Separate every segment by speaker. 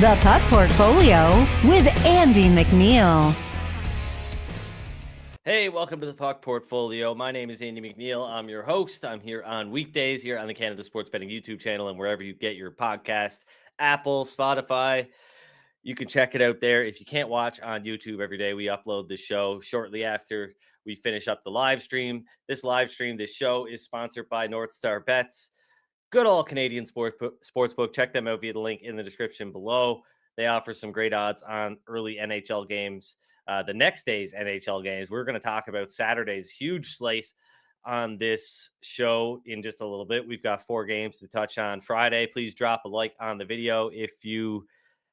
Speaker 1: The Puck Portfolio with Andy MacNeil.
Speaker 2: Hey, welcome to the Puck Portfolio. My name is Andy MacNeil. I'm your host. I'm here on weekdays here on the Canada Sports Betting YouTube channel and wherever you get your podcast, Apple, Spotify. You can check it out there. If you can't watch on YouTube every day, we upload the show shortly after we finish up the live stream. This show is sponsored by NorthStar Bets. Good old Canadian sportsbook. Check them out via the link in the description below. They offer some great odds on early NHL games. The next day's NHL games. We're going to talk about Saturday's huge slate on this show in just a little bit. We've got 4 games to touch on Friday. Please drop a like on the video if you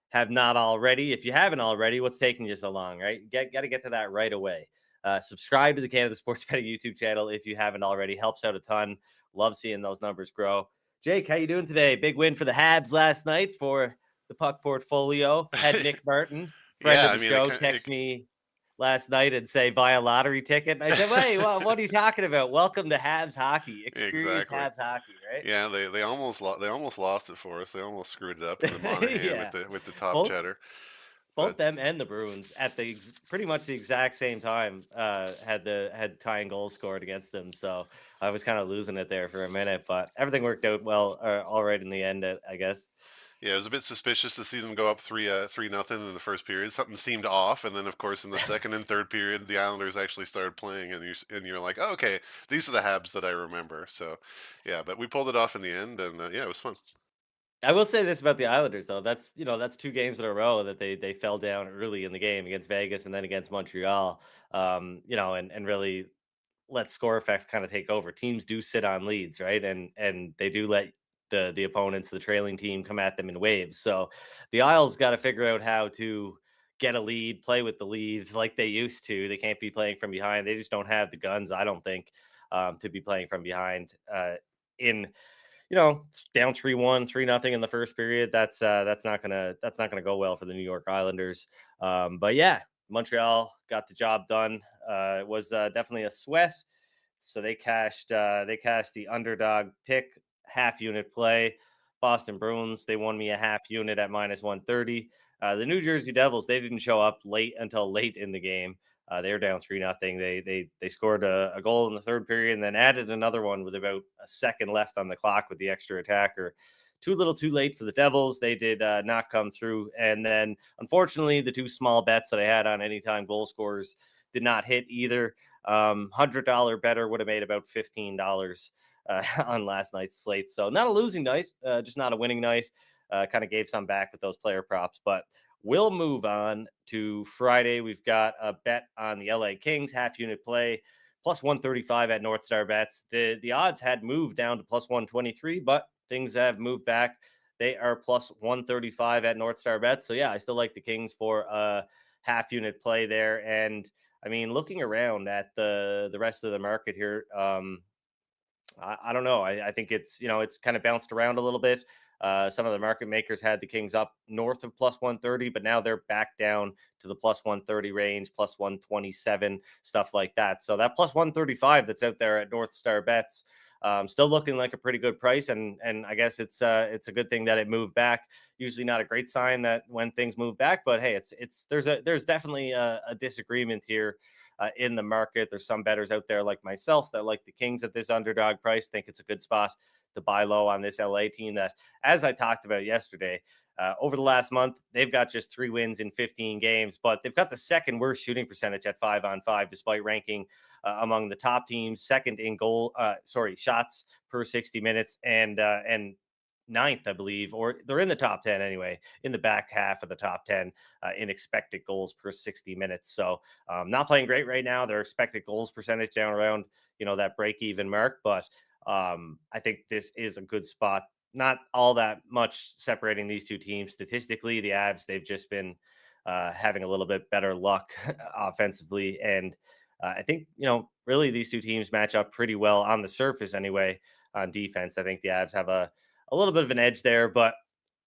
Speaker 2: have not already. If you haven't already, what's taking you so long, right? Got to get to that right away. Subscribe to the Canada Sports Betting YouTube channel if you haven't already. Helps out a ton. Love seeing those numbers grow. Jake, how you doing today? Big win for the Habs last night for the Puck Portfolio. Had Nick Martin, friend of the show, text me last night and say, buy a lottery ticket. And I said, wait, what are you talking about? Welcome to Habs hockey. Experience Habs hockey, right?
Speaker 3: Yeah, they almost lost it for us. They almost screwed it up in the Monahan with the top cheddar.
Speaker 2: Both them and the Bruins at pretty much the exact same time had tying goals scored against them. So I was kind of losing it there for a minute, but everything worked out well, all right in the end, I guess.
Speaker 3: Yeah, it was a bit suspicious to see them go up 3-0 in the first period. Something seemed off, and then of course in the second and third period, the Islanders actually started playing, and you're like, oh, okay, these are the Habs that I remember. So yeah, but we pulled it off in the end, and yeah, it was fun.
Speaker 2: I will say this about the Islanders, though. That's 2 games in a row that they fell down early in the game against Vegas and then against Montreal. And really let score effects kind of take over. Teams do sit on leads, right? And they do let the opponents, the trailing team, come at them in waves. So the Isles got to figure out how to get a lead, play with the leads like they used to. They can't be playing from behind. They just don't have the guns, I don't think, to be playing from behind in down 3-1, 3-0 in the first period. That's not gonna go well for the New York Islanders. But yeah, Montreal got the job done. It was definitely a sweat. So they cashed the underdog pick half unit play. Boston Bruins, they won me a half unit at -130. The New Jersey Devils, they didn't show up until late in the game. They were down 3-0. They scored a goal in the third period and then added another one with about a second left on the clock with the extra attacker. Too little too late for the Devils. They did not come through. And then, unfortunately, the 2 small bets that I had on anytime goal scorers did not hit either. $100 better would have made about $15 on last night's slate. So not a losing night, just not a winning night. Kind of gave some back with those player props, but we'll move on to Friday. We've got a bet on the LA Kings half unit play, +135 at NorthStar Bets. The odds had moved down to +123, but things have moved back. They are +135 at NorthStar Bets. So yeah, I still like the Kings for a half unit play there. And I mean, looking around at the rest of the market here, I don't know. I think it's kind of bounced around a little bit. Some of the market makers had the Kings up north of +130, but now they're back down to the +130 range, +127, stuff like that. So that +135 that's out there at NorthStar Bets, still looking like a pretty good price. And I guess it's a good thing that it moved back. Usually not a great sign that when things move back, but hey, there's definitely a disagreement here. In the market, there's some bettors out there like myself that like the Kings at this underdog price, think it's a good spot to buy low on this LA team that, as I talked about yesterday, over the last month, they've got just 3 wins in 15 games, but they've got the second worst shooting percentage at 5-on-5, despite ranking among the top teams, second in shots per 60 minutes, and 9th, I believe, or they're in the top 10 anyway, in the back half of the top 10 in expected goals per 60 minutes. So not playing great right now. Their expected goals percentage down around, that break-even mark. But I think this is a good spot. Not all that much separating these two teams. Statistically, the Avs, they've just been having a little bit better luck offensively. And I think, really these two teams match up pretty well on the surface anyway on defense. I think the Avs have a little bit of an edge there, but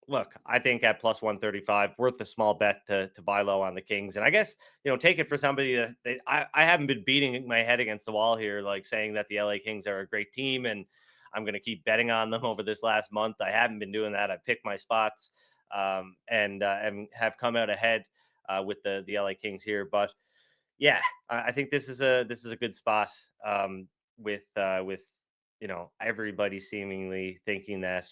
Speaker 2: look, I think at +135, worth a small bet to buy low on the Kings. And I guess, take it for somebody that I haven't been beating my head against the wall here, like saying that the LA Kings are a great team and I'm going to keep betting on them over this last month. I haven't been doing that. I've picked my spots. and have come out ahead with the LA Kings here. But yeah, I think this is a good spot with everybody seemingly thinking that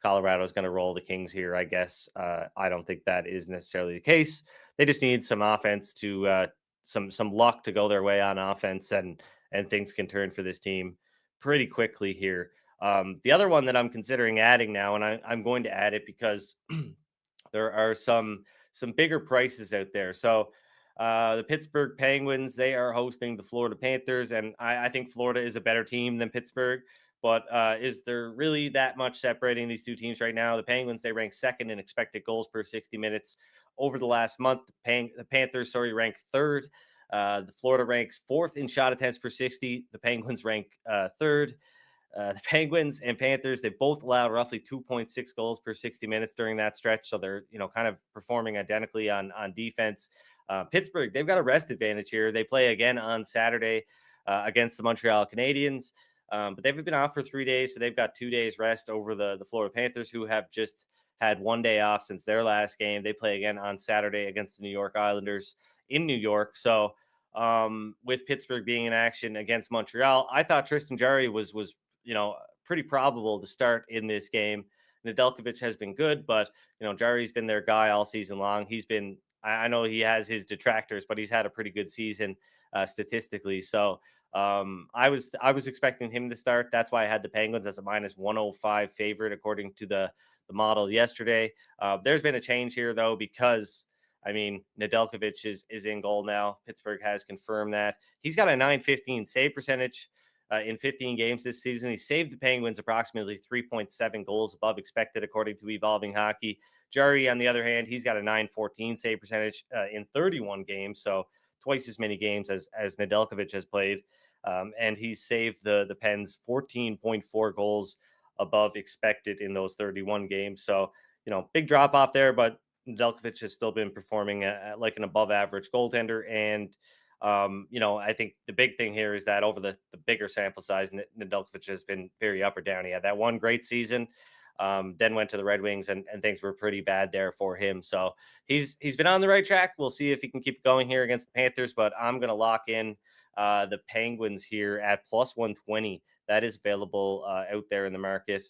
Speaker 2: Colorado is going to roll the Kings here. I guess I don't think that is necessarily the case. They just need some offense to some luck to go their way on offense, and things can turn for this team pretty quickly here. The other one that I'm considering adding now, and I'm going to add it because there are some bigger prices out there. So the Pittsburgh Penguins, they are hosting the Florida Panthers, and I think Florida is a better team than Pittsburgh. But is there really that much separating these two teams right now? The Penguins, they rank second in expected goals per 60 minutes over the last month. The Panthers, rank third. The Florida ranks fourth in shot attempts per 60. The Penguins rank third. The Penguins and Panthers, they both allowed roughly 2.6 goals per 60 minutes during that stretch. So they're, kind of performing identically on defense. Pittsburgh, they've got a rest advantage here. They play again on Saturday against the Montreal Canadiens. But they've been off for 3 days. So they've got 2 days rest over the Florida Panthers, who have just had 1 day off since their last game. They play again on Saturday against the New York Islanders in New York. So with Pittsburgh being in action against Montreal, I thought Tristan Jarry was pretty probable to start in this game. Nedeljkovic has been good, but Jarry's been their guy all season long. He's been, I know he has his detractors, but he's had a pretty good season statistically. So I was expecting him to start. That's why I had the Penguins as a minus 105 favorite according to the model yesterday. There's been a change here though, because Nedeljkovic is in goal now. Pittsburgh has confirmed that. He's got a 915 save percentage. In 15 games this season. He saved the Penguins approximately 3.7 goals above expected, according to Evolving Hockey. Jarry, on the other hand, he's got a 914 save percentage in 31 games, so twice as many games as Nedeljkovic has played. And he's saved the Pens 14.4 goals above expected in those 31 games. So, big drop off there, but Nedeljkovic has still been performing like an above average goaltender. And I think the big thing here is that over the bigger sample size, Nedeljkovic has been very up or down. He had that one great season, then went to the Red Wings, and things were pretty bad there for him. So he's been on the right track. We'll see if he can keep going here against the Panthers, but I'm going to lock in the Penguins here at plus 120. That is available out there in the market.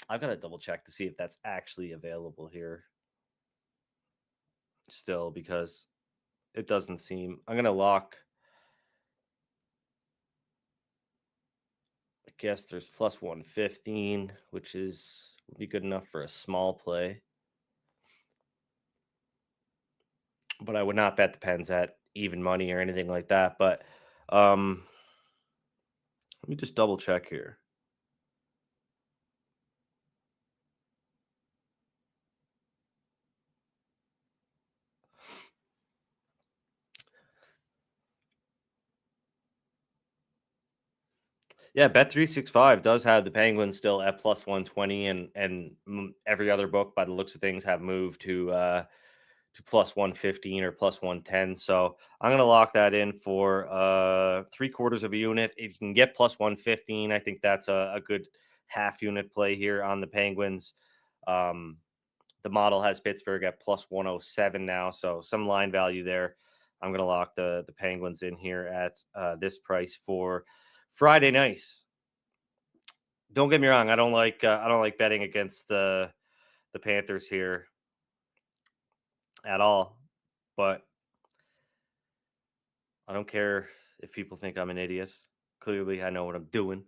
Speaker 2: I've got to double check to see if that's actually available here still, because it doesn't seem. I'm going to lock. I guess there's plus 115, which would be good enough for a small play. But I would not bet the Pens at even money or anything like that. But let me just double check here. Yeah, Bet365 does have the Penguins still at plus 120, and every other book, by the looks of things, have moved to plus 115 or plus 110. So I'm going to lock that in for 3/4 of a unit. If you can get plus 115, I think that's a good half unit play here on the Penguins. The model has Pittsburgh at plus 107 now, so some line value there. I'm going to lock the Penguins in here at this price for Friday night. Don't get me wrong, I don't like betting against the Panthers here at all, but I don't care if people think I'm an idiot. Clearly, I know what I'm doing.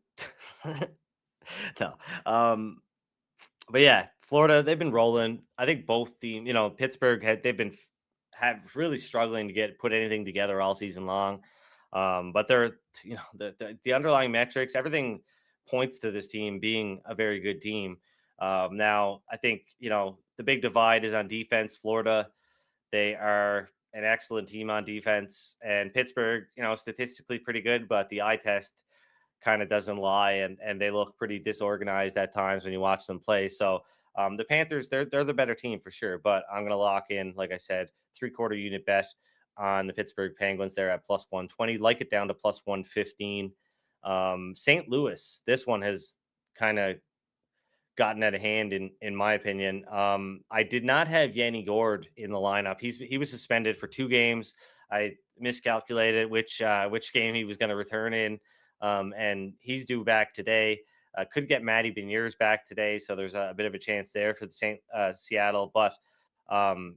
Speaker 2: No. But yeah, Florida, they've been rolling. I think both teams, Pittsburgh have really struggling to put anything together all season long. But they're, the underlying metrics, everything points to this team being a very good team. Now, I think, the big divide is on defense. Florida, they are an excellent team on defense, and Pittsburgh, statistically pretty good, but the eye test kind of doesn't lie, and they look pretty disorganized at times when you watch them play. So the Panthers, they're the better team for sure, but I'm going to lock in, like I said, 3/4 unit bet on the Pittsburgh Penguins there at plus 120, like it down to plus 115. St. Louis, this one has kind of gotten out of hand in my opinion. I did not have Yanni Gord in the lineup. He was suspended for 2 games. I miscalculated which game he was going to return in, and he's due back today. Could get Matty Beniers back today, so there's a bit of a chance there for the Seattle. But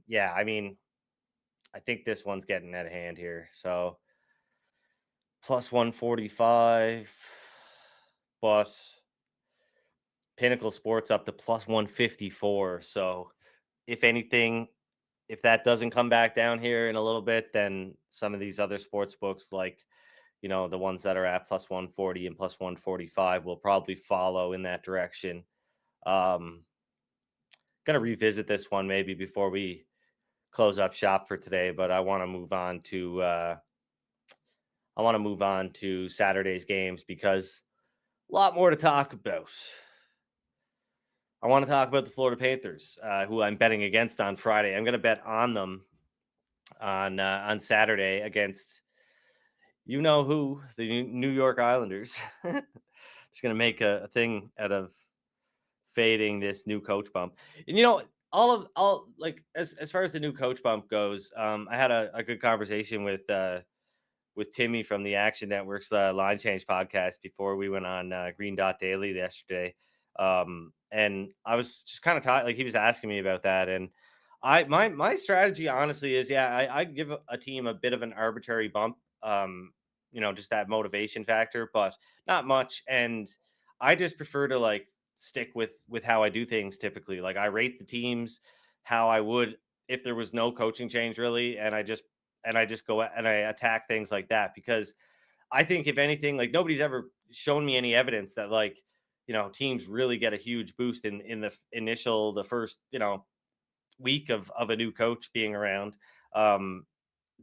Speaker 2: yeah, I mean, I think this one's getting out of hand here. So plus 145, but Pinnacle Sports up to plus 154. So if anything, if that doesn't come back down here in a little bit, then some of these other sports books, like, the ones that are at plus 140 and plus 145, will probably follow in that direction. Gonna revisit this one maybe before we close up shop for today, but I want to move on to Saturday's games because a lot more to talk about. I want to talk about the Florida Panthers, who I'm betting against on Friday. I'm going to bet on them on Saturday against who, the New York Islanders. Just going to make a thing out of fading this new coach bump. And all like as far as the new coach bump goes, I had a good conversation with Timmy from the Action Network's Line Change podcast before we went on Green Dot Daily yesterday. And I was just kind of like he was asking me about that. And my strategy honestly is, I give a team a bit of an arbitrary bump, just that motivation factor, but not much. And I just prefer to like stick with how I do things typically. Like I rate the teams how I would if there was no coaching change really, and I just go and I attack things like that because I think if anything, like nobody's ever shown me any evidence that like, teams really get a huge boost in the first, week of a new coach being around. Um,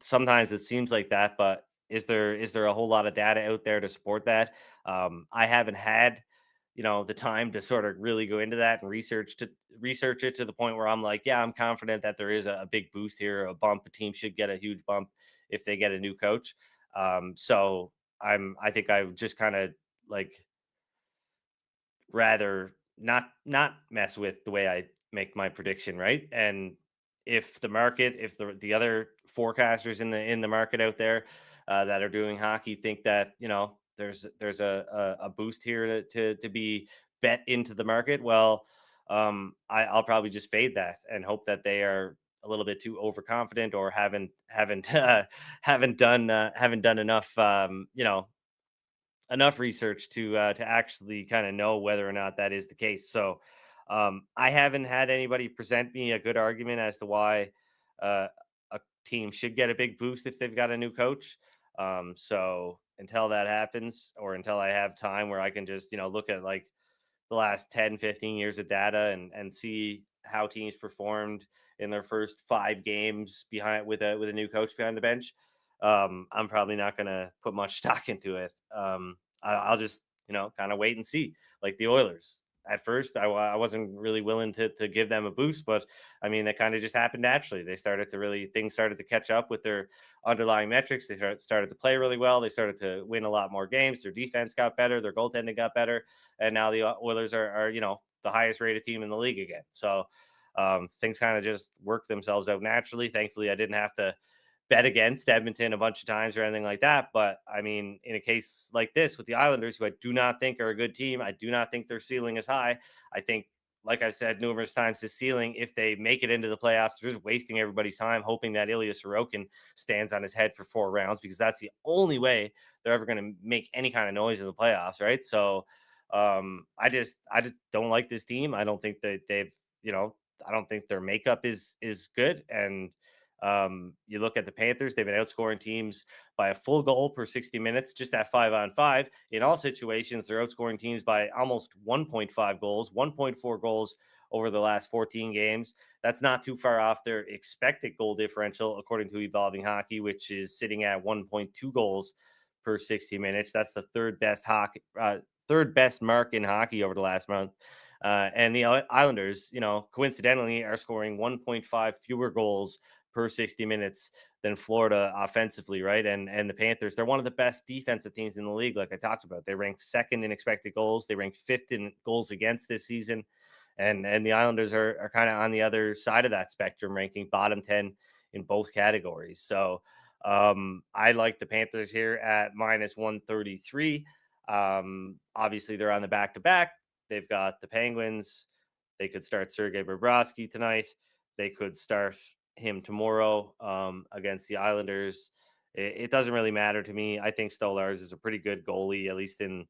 Speaker 2: Sometimes it seems like that, but is there a whole lot of data out there to support that? I haven't had, the time to sort of really go into that and research it to the point where I'm like, yeah, I'm confident that there is a big boost here, a bump. A team should get a huge bump if they get a new coach. So I think I would just kind of like rather not mess with the way I make my prediction, right? And if the other forecasters in the market out there that are doing hockey think that there's a boost here to be bet into the market, well, I'll probably just fade that and hope that they are a little bit too overconfident or haven't haven't done enough enough research to actually kind of know whether or not that is the case. So I haven't had anybody present me a good argument as to why a team should get a big boost if they've got a new coach. So until that happens, or until I have time where I can just look at like the last 10, 15 years of data and see how teams performed in their first 5 games behind with a new coach behind the bench, I'm probably not going to put much stock into it. I'll just kind of wait and see. Like the Oilers, at first, I wasn't really willing to give them a boost, but I mean that kind of just happened naturally. Things started to catch up with their underlying metrics. They started to play really well. They started to win a lot more games. Their defense got better. Their goaltending got better, and now the Oilers are the highest rated team in the league again. So things kind of just worked themselves out naturally. Thankfully, I didn't have to bet against Edmonton a bunch of times or anything like that. But I mean, in a case like this with the Islanders, who I do not think are a good team, I do not think their ceiling is high. I think, like I've said numerous times, the ceiling, if they make it into the playoffs, they're just wasting everybody's time, hoping that Ilya Sorokin stands on his head for 4 rounds, because that's the only way they're ever going to make any kind of noise in the playoffs, right? So I just don't like this team. I don't think that I don't think their makeup is good. And you look at the Panthers, they've been outscoring teams by a full goal per 60 minutes, just at 5-on-5. In all situations, they're outscoring teams by almost 1.5 goals, 1.4 goals over the last 14 games. That's not too far off their expected goal differential, according to Evolving Hockey, which is sitting at 1.2 goals per 60 minutes. That's the third best mark in hockey over the last month. And the Islanders, coincidentally, are scoring 1.5 fewer goals per 60 minutes than Florida offensively, right? And the Panthers, they're one of the best defensive teams in the league, like I talked about. They ranked second in expected goals. They ranked fifth in goals against this season. and the Islanders are kind of on the other side of that spectrum, ranking bottom 10 in both categories. So I like the Panthers here at minus 133. Obviously, they're on the back to back. They've got the Penguins. They could start Sergei Bobrovsky tonight. They could start him tomorrow against the Islanders. It doesn't really matter to me. I think Stolarz is a pretty good goalie, at least in,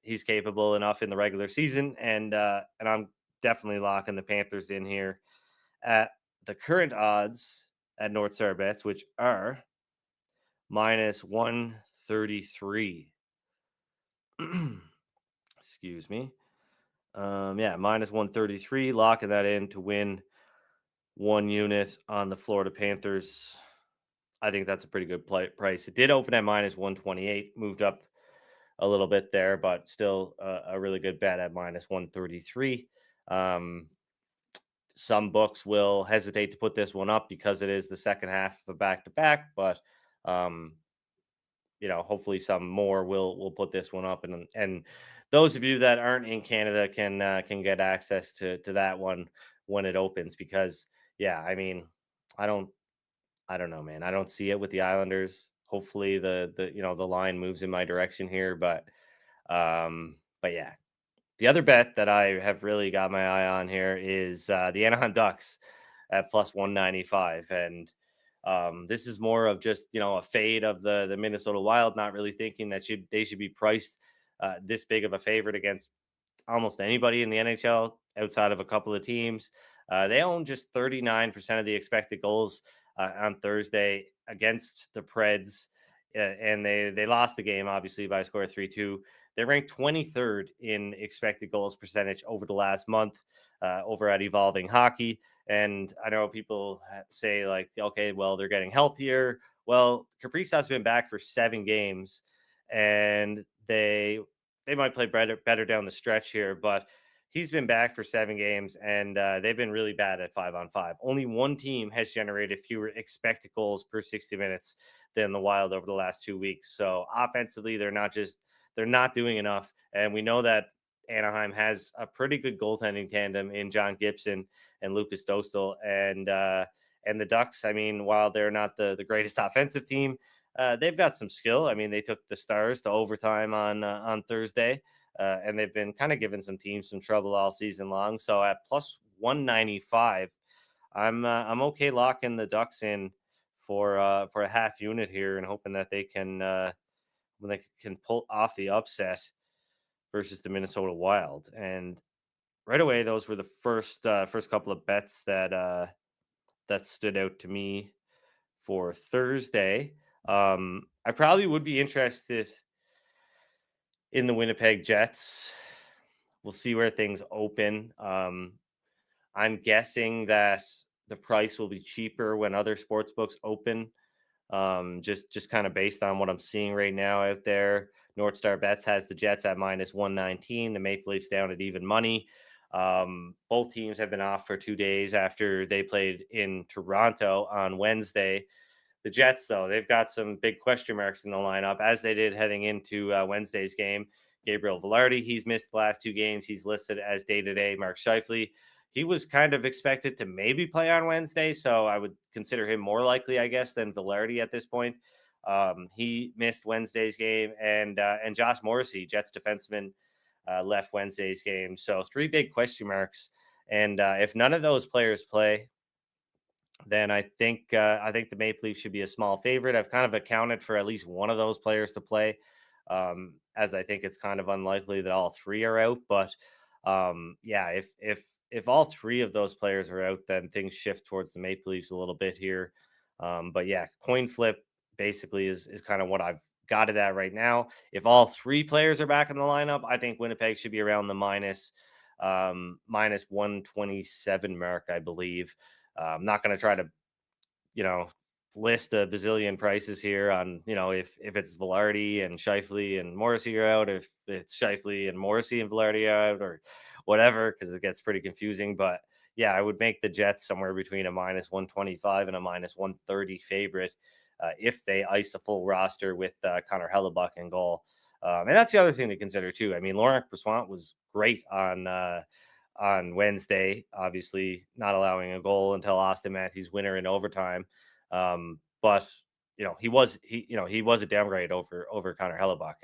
Speaker 2: he's capable enough in the regular season, and I'm definitely locking the Panthers in here at the current odds at NorthStar Bets, which are minus 133. Excuse me. Yeah, minus 133, locking that in to win 1 unit on the Florida Panthers. I think that's a pretty good price. It did open at minus 128, moved up a little bit there, but still a really good bet at minus 133. Some books will hesitate to put this one up because it is the second half of a back to back, but um, hopefully some more will put this one up, and those of you that aren't in Canada can get access to that one when it opens, because yeah, I mean, I don't I don't know, man. I don't see it with the Islanders. Hopefully the line moves in my direction here, but yeah. The other bet that I have really got my eye on here is the Anaheim Ducks at plus 195. And this is more of just, a fade of the Minnesota Wild, not really thinking that they should be priced this big of a favorite against almost anybody in the NHL outside of a couple of teams. They own just 39% of the expected goals on Thursday against the Preds, and they lost the game obviously by a score of 3-2. They're ranked 23rd in expected goals percentage over the last month over at Evolving Hockey. And I know people say like, okay, well, they're getting healthier. Well, Kaprizov's been back for 7 games, and they might play better down the stretch here, but he's been back for 7 games, and they've been really bad at 5-on-5. Only one team has generated fewer expected goals per 60 minutes than the Wild over the last 2 weeks. So offensively, they're not doing enough, and we know that Anaheim has a pretty good goaltending tandem in John Gibson and Lucas Dostal, and the Ducks. I mean, while they're not the greatest offensive team, they've got some skill. I mean, they took the Stars to overtime on Thursday, and they've been kind of giving some teams some trouble all season long. So at plus 195, I'm okay locking the Ducks in for a half unit here, and hoping that they can when they can pull off the upset versus the Minnesota Wild. And right away, those were the first couple of bets that stood out to me for Thursday. I probably would be interested in the Winnipeg Jets. We'll see where things open. I'm guessing that the price will be cheaper when other sports books open. Just kind of based on what I'm seeing right now out there. NorthStar Bets has the Jets at minus 119, the Maple Leafs down at even money. Both teams have been off for 2 days after they played in Toronto on Wednesday. The Jets, though, they've got some big question marks in the lineup, as they did heading into Wednesday's game. Gabriel Velarde, he's missed the last 2 games. He's listed as day-to-day. Mark Scheifele, he was kind of expected to maybe play on Wednesday, so I would consider him more likely, I guess, than Velarde at this point. He missed Wednesday's game, and Josh Morrissey, Jets defenseman, left Wednesday's game. So 3 big question marks, and if none of those players play, then I think the Maple Leafs should be a small favorite. I've kind of accounted for at least one of those players to play, as I think it's kind of unlikely that all 3 are out. But yeah, if all 3 of those players are out, then things shift towards the Maple Leafs a little bit here. But yeah, coin flip basically is kind of what I've got it at right now. If all 3 players are back in the lineup, I think Winnipeg should be around the minus 127 mark, I believe. I'm not going to try to, list a bazillion prices here on, if it's Velarde and Scheifele and Morrissey are out, if it's Scheifele and Morrissey and Velarde are out, or whatever, because it gets pretty confusing. But yeah, I would make the Jets somewhere between a minus 125 and a minus 130 favorite if they ice a full roster with Connor Hellebuck in goal. And that's the other thing to consider too. I mean, Laurent Brossoit was great on Wednesday, obviously not allowing a goal until Austin Matthews winner in overtime. But he was a downgrade over Connor Hellebuck,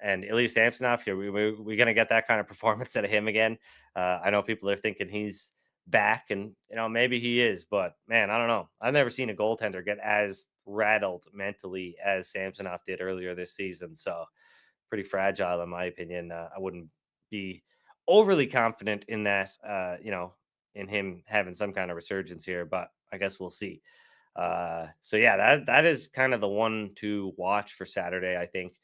Speaker 2: and Ilya Samsonov here. We're gonna get that kind of performance out of him again. I know people are thinking he's back, and maybe he is, but man, I don't know. I've never seen a goaltender get as rattled mentally as Samsonov did earlier this season. So pretty fragile, in my opinion. I wouldn't be overly confident in that. In him having some kind of resurgence here, but I guess we'll see. So yeah, that is kind of the one to watch for Saturday, I think,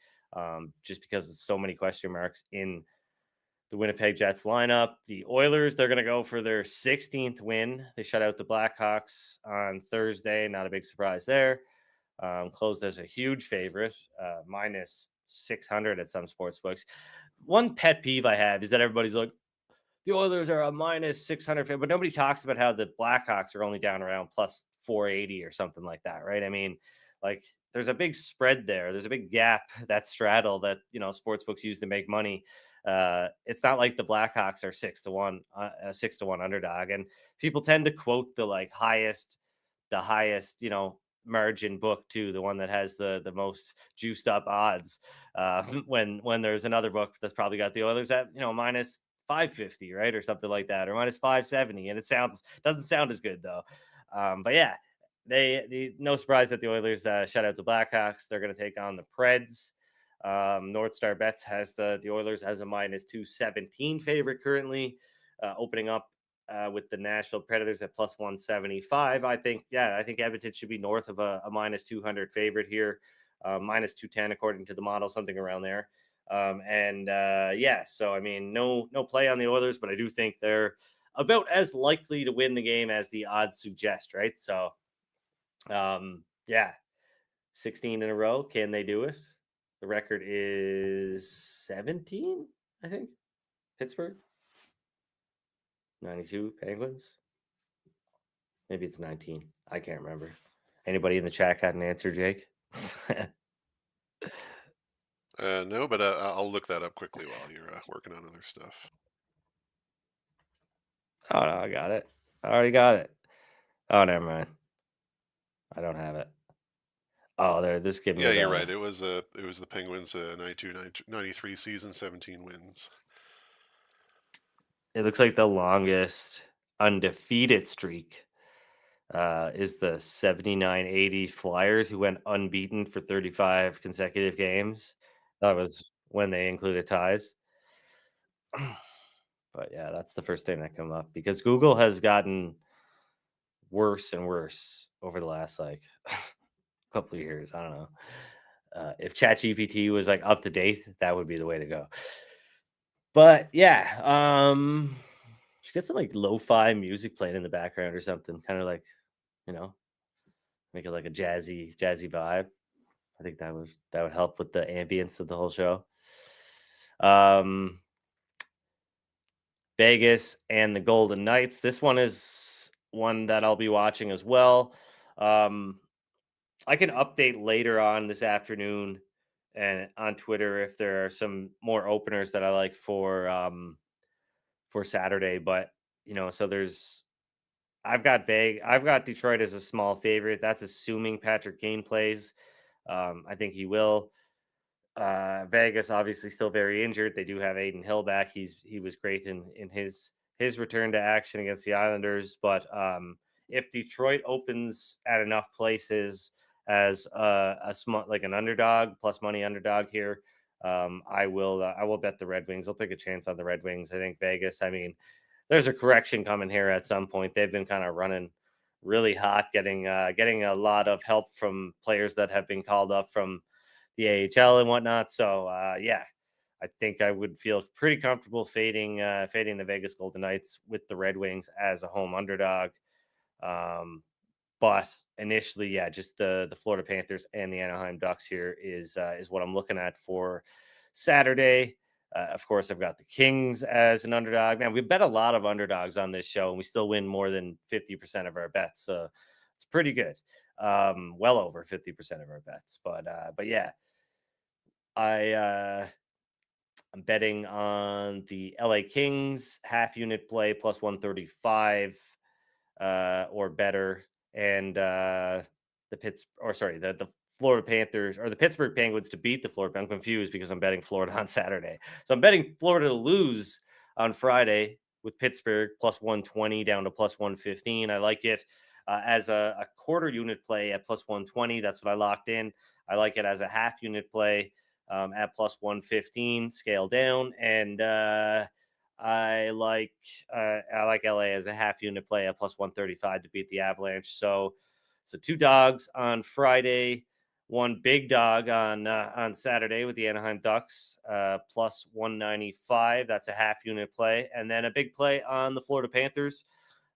Speaker 2: just because there's so many question marks in the Winnipeg Jets lineup. The Oilers, they're going to go for their 16th win. They shut out the Blackhawks on Thursday. Not a big surprise there. Closed as a huge favorite, minus 600 at some sports books. One pet peeve I have is that everybody's like, the Oilers are a minus 600, but nobody talks about how the Blackhawks are only down around plus 480 or something like that, right? I mean, like there's a big spread there. There's a big gap, that straddle that, sports books use to make money. It's not like the Blackhawks are 6-1, a 6-1 underdog. And people tend to quote the highest, margin book too, the one that has the most juiced up odds. When there's another book that's probably got the Oilers at, minus 550, right? Or something like that, or minus 570. And doesn't sound as good though. But yeah, no surprise that the Oilers shut out the Blackhawks. They're going to take on the Preds. NorthStar Bets has the Oilers as a minus 217 favorite currently, opening up with the Nashville Predators at plus 175. I think Edmonton should be north of a minus 200 favorite here, minus 210 according to the model, something around there. So I mean, no play on the Oilers, but I do think they're about as likely to win the game as the odds suggest, right? So, 16 in a row. Can they do it? The record is 17, I think. Pittsburgh. 92 Penguins. Maybe it's 19. I can't remember. Anybody in the chat got an answer, Jake?
Speaker 3: No, but I'll look that up quickly while you're working on other stuff.
Speaker 2: Oh, no, I got it. I already got it. Oh, never mind. I don't have it. Oh, there. This give me.
Speaker 3: Yeah, you're right. It was the Penguins 92-93 season, 17 wins.
Speaker 2: It looks like the longest undefeated streak is the 79-80 Flyers, who went unbeaten for 35 consecutive games. That was when they included ties. But yeah, that's the first thing that came up because Google has gotten worse and worse over the last couple of years. I don't know. If ChatGPT was up to date, that would be the way to go. But yeah, should get some lo-fi music playing in the background or something, kind of make it like a jazzy vibe. I think that would help with the ambience of the whole show. Vegas and the Golden Knights. This one is one that I'll be watching as well. I can update later on this afternoon and on Twitter if there are some more openers that I like for Saturday. But so I've got Detroit as a small favorite. That's assuming Patrick Kane plays. I think he will. Vegas obviously still very injured. They do have Aiden Hill back. He was great in his return to action against the Islanders. But if Detroit opens at enough places as a small an underdog plus money underdog here, I will bet the Red Wings. I'll take a chance on the Red Wings. I think Vegas. I mean, there's a correction coming here at some point. They've been kind of running really hot, getting a lot of help from players that have been called up from the AHL and whatnot. So I think I would feel pretty comfortable fading the Vegas Golden Knights with the Red Wings as a home underdog. But initially, just the Florida Panthers and the Anaheim Ducks here is what I'm looking at for Saturday. Of course, I've got the Kings as an underdog. Man, we bet a lot of underdogs on this show, and we still win more than 50% of our bets. So it's pretty good. Well over 50% of our bets. But yeah, I I'm betting on the LA Kings half unit play plus 135 or better, and the Florida Panthers or the Pittsburgh Penguins to beat the Florida. I'm confused because I'm betting Florida on Saturday, so I'm betting Florida to lose on Friday with Pittsburgh plus 120 down to plus 115. I like it as a quarter unit play at plus 120. That's what I locked in. I like it as a half unit play at plus 115, scale down, and I like LA as a half unit play at plus 135 to beat the Avalanche. So two dogs on Friday, one big dog on Saturday with the Anaheim Ducks plus 195. That's a half unit play, and then a big play on the Florida Panthers,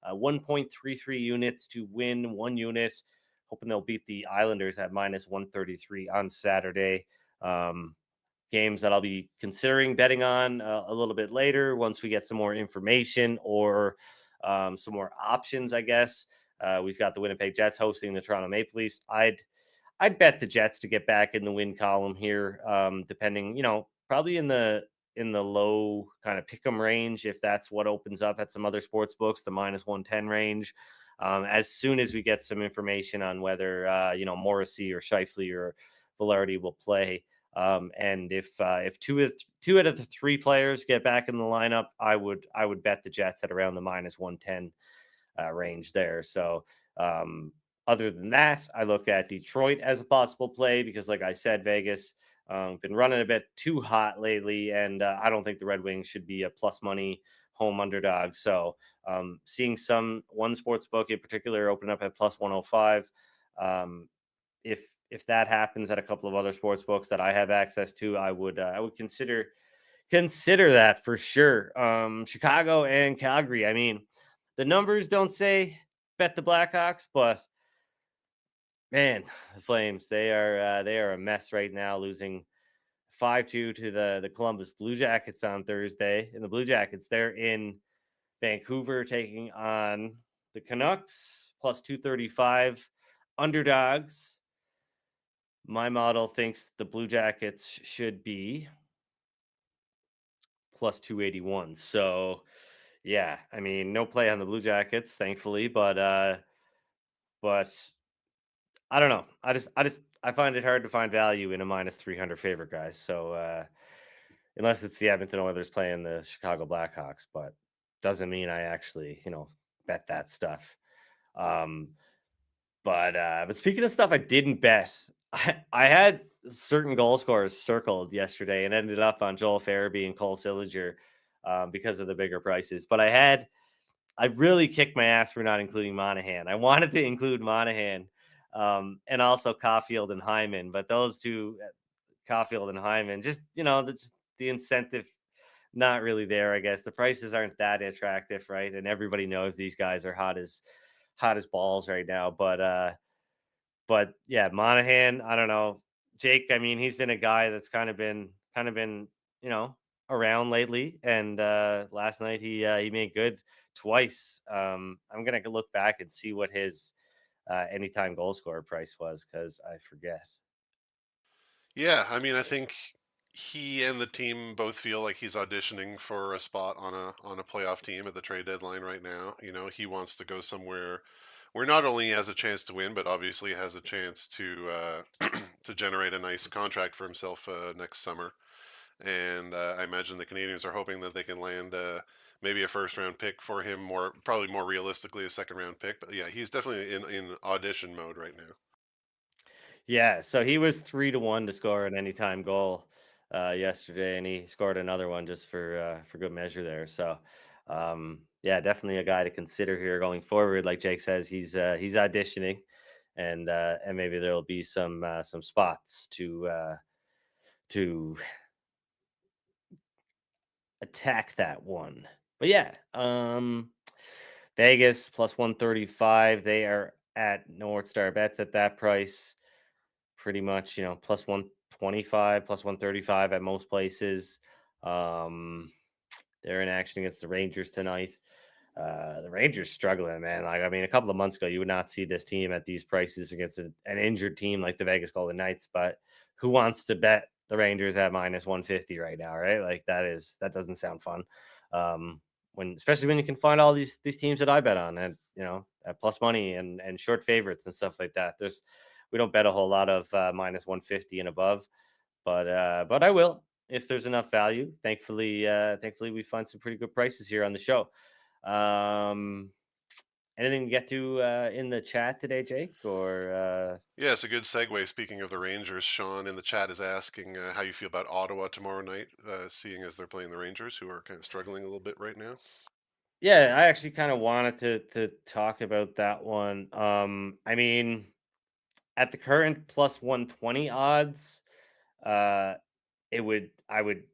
Speaker 2: 1.33 units to win 1 unit. Hoping they'll beat the Islanders at minus 133 on Saturday. Games that I'll be considering betting on a little bit later once we get some more information or some more options, I guess. We've got the Winnipeg Jets hosting the Toronto Maple Leafs. I'd bet the Jets to get back in the win column here, depending, probably in the low kind of pick 'em range, if that's what opens up at some other sports books, the minus 110 range. As soon as we get some information on whether Morrissey or Scheifele or Velarde will play. And if two out of the three players get back in the lineup, I would bet the Jets at around the minus 110 range there. So other than that, I look at Detroit as a possible play because, like I said, Vegas been running a bit too hot lately, and I don't think the Red Wings should be a plus money home underdog. So seeing one sports book in particular open up at plus 105. If that happens at a couple of other sports books that I have access to, I would consider that for sure. Chicago and Calgary. I mean, the numbers don't say bet the Blackhawks, but man, the Flames, they are a mess right now, losing 5-2 to the Columbus Blue Jackets on Thursday. And the Blue Jackets, they're in Vancouver taking on the Canucks plus 235 underdogs. My model thinks the Blue Jackets should be plus 281. So, yeah, I mean, no play on the Blue Jackets, thankfully, but I don't know. I find it hard to find value in a minus 300 favorite, guys. So, unless it's the Edmonton Oilers playing the Chicago Blackhawks, but doesn't mean I actually, bet that stuff. But speaking of stuff I didn't bet, I had certain goal scorers circled yesterday and ended up on Joel Farabee and Cole Sillinger because of the bigger prices. But I really kicked my ass for not including Monahan. I wanted to include Monahan and also Caulfield and Hyman, but those two, Caulfield and Hyman, just the incentive not really there. I guess the prices aren't that attractive, right? And everybody knows these guys are hot as balls right now. But yeah, Monahan, I don't know. Jake, I mean, he's been a guy that's kind of been you know, around lately. And last night he made good twice. I'm gonna look back and see what his anytime goal scorer price was because I forget.
Speaker 3: Yeah, I mean, I think he and the team both feel like he's auditioning for a spot on a playoff team at the trade deadline right now. He wants to go somewhere where not only he has a chance to win, but obviously has a chance to to generate a nice contract for himself next summer. And I imagine the Canadians are hoping that they can land maybe a first round pick for him, probably more realistically a second round pick. But yeah, he's definitely in audition mode right now.
Speaker 2: Yeah, so he was 3-1 to score an anytime goal yesterday, and he scored another one just for good measure there. So, yeah, definitely a guy to consider here going forward. Like Jake says, he's auditioning, and maybe there will be some spots to attack that one. But yeah, Vegas plus 135. They are at NorthStar Bets at that price. Pretty much, plus 125, plus 135 at most places. They're in action against the Rangers tonight. The Rangers struggling, man. Like, I mean, a couple of months ago, you would not see this team at these prices against an injured team like the Vegas Golden Knights. But who wants to bet the Rangers at minus 150 right now, right? Like that doesn't sound fun. When especially when you can find all these teams that I bet on and at plus money and short favorites and stuff like that. We don't bet a whole lot of minus 150 and above, but I will if there's enough value. Thankfully we find some pretty good prices here on the show. Um, Anything to get to in the chat today, Jake? Or
Speaker 3: Yeah, it's a good segue. Speaking of the Rangers, Sean in the chat is asking how you feel about Ottawa tomorrow night, seeing as they're playing the Rangers, who are kind of struggling a little bit right now.
Speaker 2: yeah, I actually kind of wanted to talk about that one. I mean, at the current plus 120 odds, uh, I would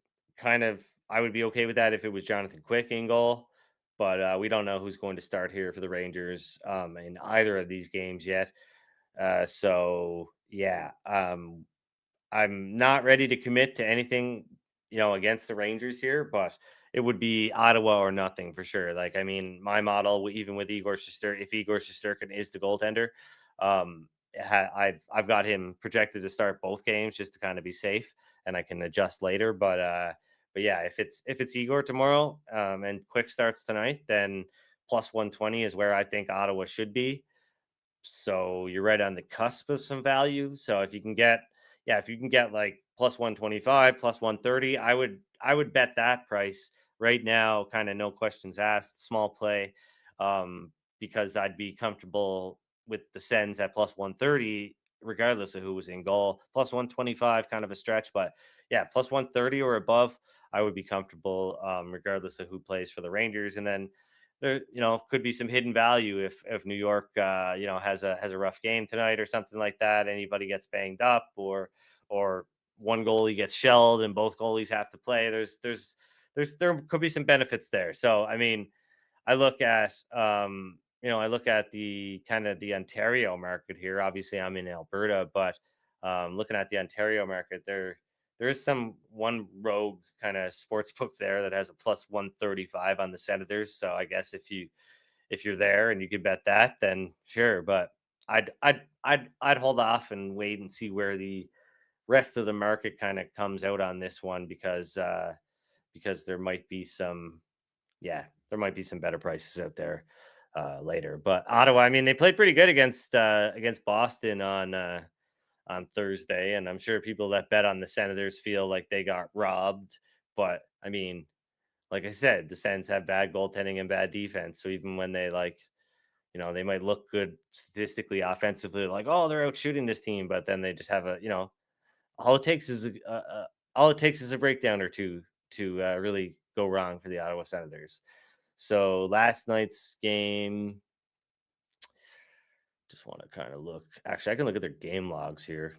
Speaker 2: be okay with that if it was Jonathan Quick in goal. But we don't know who's going to start here for the Rangers in either of these games yet. So yeah, I'm not ready to commit to anything, against the Rangers here, but it would be Ottawa or nothing for sure. Like, I mean, my model, even with Igor Shesterkin, if Igor Shesterkin is the goaltender, I've got him projected to start both games just to kind of be safe, and I can adjust later. But yeah, if it's Igor tomorrow, and Quick starts tonight, then plus 120 is where I think Ottawa should be. So you're right on the cusp of some value. So if you can get like plus 125, plus 130, I would bet that price right now, kind of no questions asked, small play, um, because I'd be comfortable with the Sens at plus 130, regardless of who was in goal. Plus 125, kind of a stretch, but yeah, plus 130 or above, I would be comfortable, regardless of who plays for the Rangers. And then there, could be some hidden value if New York, has a rough game tonight or something like that. Anybody gets banged up, or one goalie gets shelled and both goalies have to play. There could be some benefits there. So I mean, I look at the kind of the Ontario market here. Obviously, I'm in Alberta, but looking at the Ontario market, there is some one rogue kind of sports book there that has a plus 135 on the Senators. So I guess if you're there and you could bet that, then sure. But I'd hold off and wait and see where the rest of the market kind of comes out on this one, because there might be some, yeah, there might be some better prices out there later. But Ottawa, I mean, they played pretty good against Boston on Thursday, and I'm sure people that bet on the Senators feel like they got robbed. But I mean, like I said, the Sens have bad goaltending and bad defense. So even when they might look good statistically, offensively, like, oh, they're out shooting this team, but then they just have all it takes is a breakdown or two to really go wrong for the Ottawa Senators. So last night's game, just want to kind of look. Actually, I can look at their game logs here.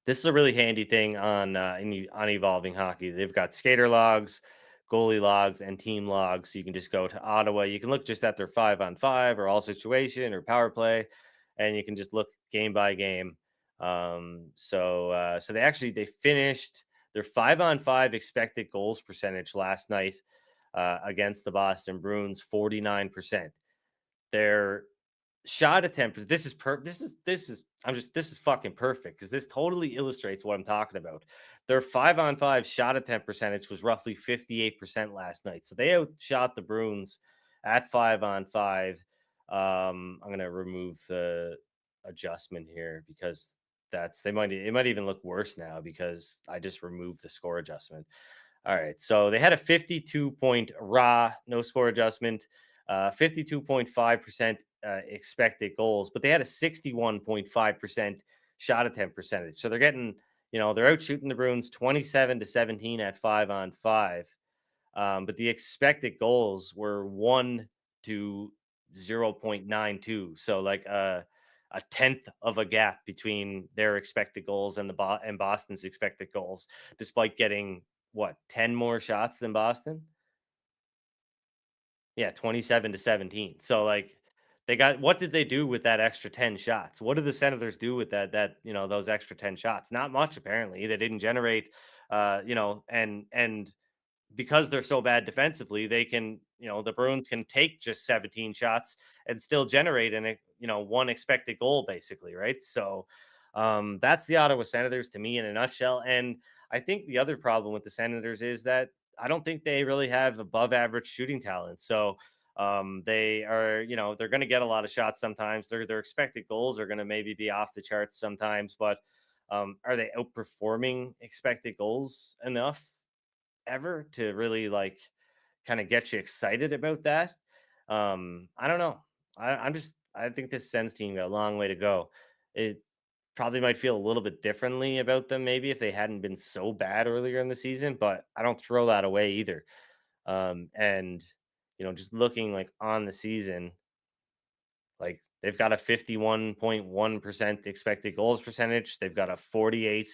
Speaker 2: This is a really handy thing on Evolving Hockey. They've got skater logs, goalie logs, and team logs. So you can just go to Ottawa. You can look just at their 5-on-5 or all situation or power play, and you can just look game by game. So they finished their 5-on-5 expected goals percentage last night against the Boston Bruins, 49%. Their shot attempt, this is fucking perfect, because this totally illustrates what I'm talking about. Their 5-on-5 shot attempt percentage was roughly 58% last night, so they outshot the Bruins at 5-on-5. I'm gonna remove the adjustment here, because it might even look worse now because I just removed the score adjustment. All right, so they had a 52 point raw, no score adjustment, 52.5% expected goals, but they had a 61.5% shot attempt percentage. So they're out shooting the Bruins 27-17 at 5-on-5. But the expected goals were 1 to 0.92. So like a tenth of a gap between their expected goals and and Boston's expected goals, despite getting what, 10 more shots than Boston? Yeah, 27-17. So like what did they do with that extra 10 shots? What did the Senators do with those extra 10 shots? Not much, apparently. They didn't generate and because they're so bad defensively, the Bruins can take just 17 shots and still generate one expected goal, basically, right? So That's the Ottawa Senators to me in a nutshell. And I think the other problem with the Senators is that I don't think they really have above average shooting talent. So they are, they're going to get a lot of shots sometimes. Their expected goals are going to maybe be off the charts sometimes, but are they outperforming expected goals enough ever to really like kind of get you excited about that? I don't know. I think this Sens team got a long way to go. It probably might feel a little bit differently about them maybe if they hadn't been so bad earlier in the season, but I don't throw that away either. And just looking like on the season, like they've got a 51.1% expected goals percentage. They've got a 48%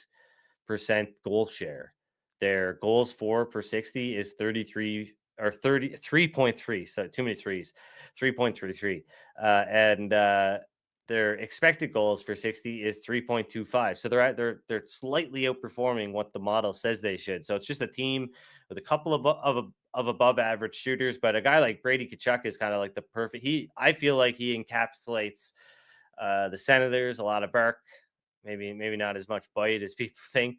Speaker 2: goal share. Their goals for per 60 is 33 or 33.3. So too many threes, 3.33. And their expected goals for 60 is 3.25. So they're slightly outperforming what the model says they should. So it's just a team with a couple of above average shooters, but a guy like Brady Kachuk is kind of like the perfect. I feel like he encapsulates the Senators, a lot of bark, maybe not as much bite as people think.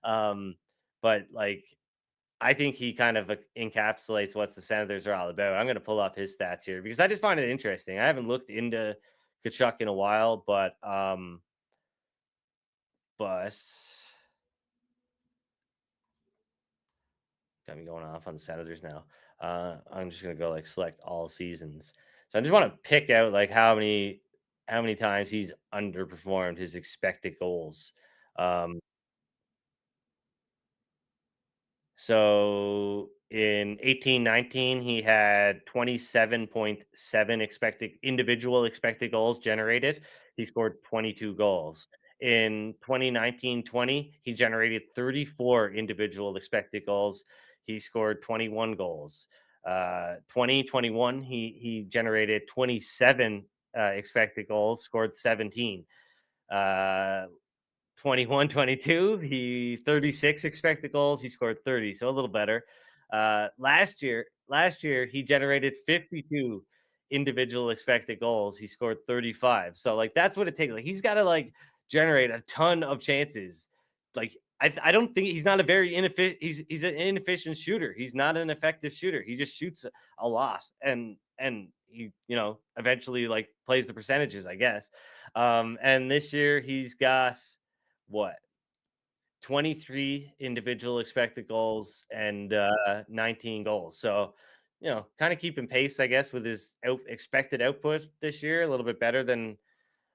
Speaker 2: But like I think he kind of encapsulates what the Senators are all about. I'm going to pull up his stats here because I just find it interesting. I haven't looked into Kachuk in a while, but got me going off on the Senators now. I'm just gonna go like select all seasons. So I just want to pick out like how many times he's underperformed his expected goals. Um, So in 18-19, he had 27.7 individual expected goals generated. He scored 22 goals. In 2019-20, he generated 34 individual expected goals. He scored 21 goals. 2021, he generated 27 expected goals, scored 17. Uh, 21, 22. He 36 expected goals. He scored 30, so a little better. Last year he generated 52 individual expected goals. He scored 35. So like that's what it takes. Like he's got to like generate a ton of chances. Like I don't think he's not a very inefficient. He's an inefficient shooter. He's not an effective shooter. He just shoots a lot and he eventually like plays the percentages, I guess. And this year he's got what 23 individual expected goals and 19 goals. So, kind of keeping pace, I guess, with his expected output this year, a little bit better than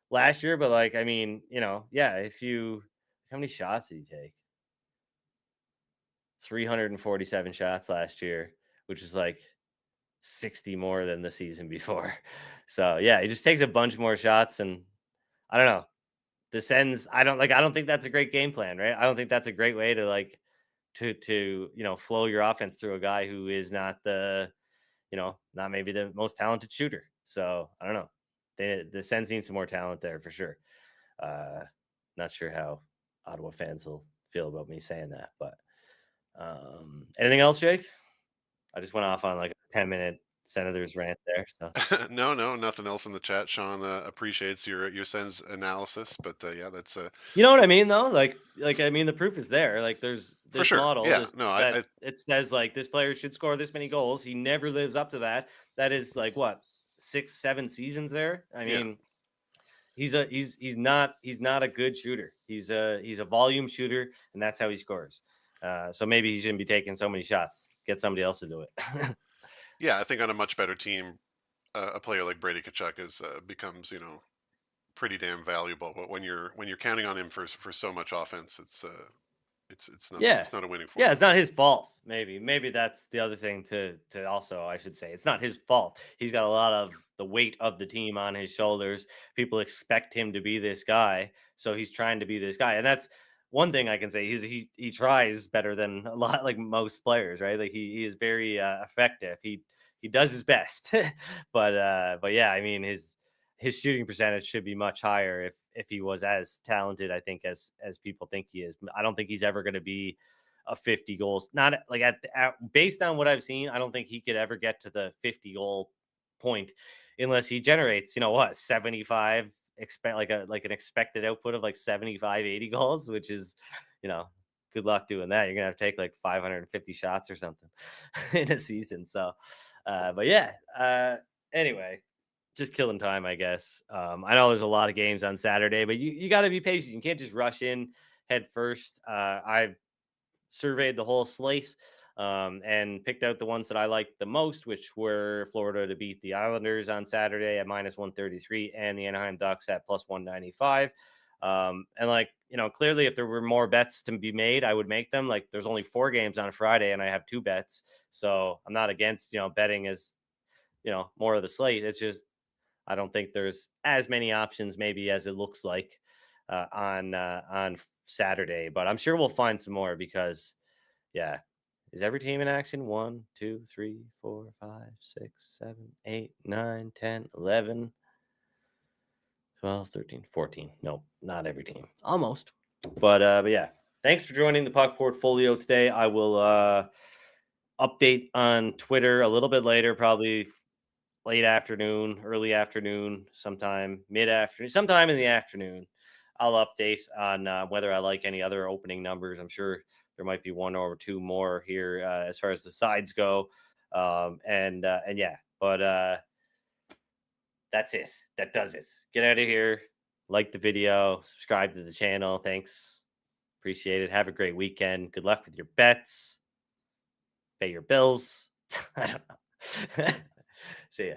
Speaker 2: last year. But like, I mean, yeah, how many shots did he take? 347 shots last year, which is like 60 more than the season before. So yeah, he just takes a bunch more shots, and I don't know. This ends. I don't think that's a great game plan, right? I don't think that's a great way to like to flow your offense through a guy who is not maybe the most talented shooter. So I don't know. The Sens need some more talent there for sure. Uh, Not sure how Ottawa fans will feel about me saying that, but anything else, Jake? I just went off on like a 10-minute Senators rant there. So
Speaker 3: No, no, nothing else in the chat. Sean appreciates your sense analysis, but yeah, that's
Speaker 2: you know what I mean, though. Like I mean, the proof is there. Like there's
Speaker 3: for
Speaker 2: this
Speaker 3: sure.
Speaker 2: model,
Speaker 3: Yeah,
Speaker 2: this
Speaker 3: no,
Speaker 2: that it says like this player should score this many goals. He never lives up to that. That is like what 6, 7 seasons there. I
Speaker 3: yeah,
Speaker 2: mean, he's not a good shooter. He's a volume shooter, and that's how he scores. So maybe he shouldn't be taking so many shots. Get somebody else to do it.
Speaker 3: yeah. I think on a much better team, a player like Brady Kachuk becomes pretty damn valuable. But when you're counting on him for so much offense, it's not
Speaker 2: Yeah.
Speaker 3: it's not a winning
Speaker 2: Yeah,
Speaker 3: formula.
Speaker 2: it's not his fault. Maybe that's the other thing to also I should say. It's not his fault. He's got a lot of the weight of the team on his shoulders. People expect him to be this guy, so he's trying to be this guy. And that's one thing I can say. He tries better than a lot like most players, right? Like he is very effective. He does his best. But yeah, I mean his shooting percentage should be much higher if he was as talented, I think, as people think he is. I don't think he's ever going to be a 50 goals. Not like based on what I've seen, I don't think he could ever get to the 50 goal point unless he generates, 75 expect like an expected output of like 75, 80 goals, which is, good luck doing that. You're gonna have to take like 550 shots or something in a season. So, but yeah. Anyway, just killing time, I guess. I know there's a lot of games on Saturday, but you got to be patient. You can't just rush in head first. I've surveyed the whole slate and picked out the ones that I liked the most, which were Florida to beat the Islanders on Saturday at -133 and the Anaheim Ducks at +195. And clearly if there were more bets to be made, I would make them. Like there's only 4 games on a Friday and I have 2 bets. So I'm not against, betting as, more of the slate. It's just, I don't think there's as many options maybe as it looks like on Saturday, but I'm sure we'll find some more because, yeah, is every team in action? 1, 2, 3, 4, 5, 6, 7, 8, 9, 10, 11, 12, 13, 14. No, not every team. Almost. But yeah, thanks for joining the Puck Portfolio today. I will update on Twitter a little bit later, probably late afternoon, early afternoon, sometime mid-afternoon, sometime in the afternoon. I'll update on whether I like any other opening numbers. I'm sure there might be 1 or 2 more here as far as the sides go. And yeah, but that's it. That does it. Get out of here. Like the video, subscribe to the channel. Thanks. Appreciate it. Have a great weekend. Good luck with your bets. Pay your bills. I don't know. See ya.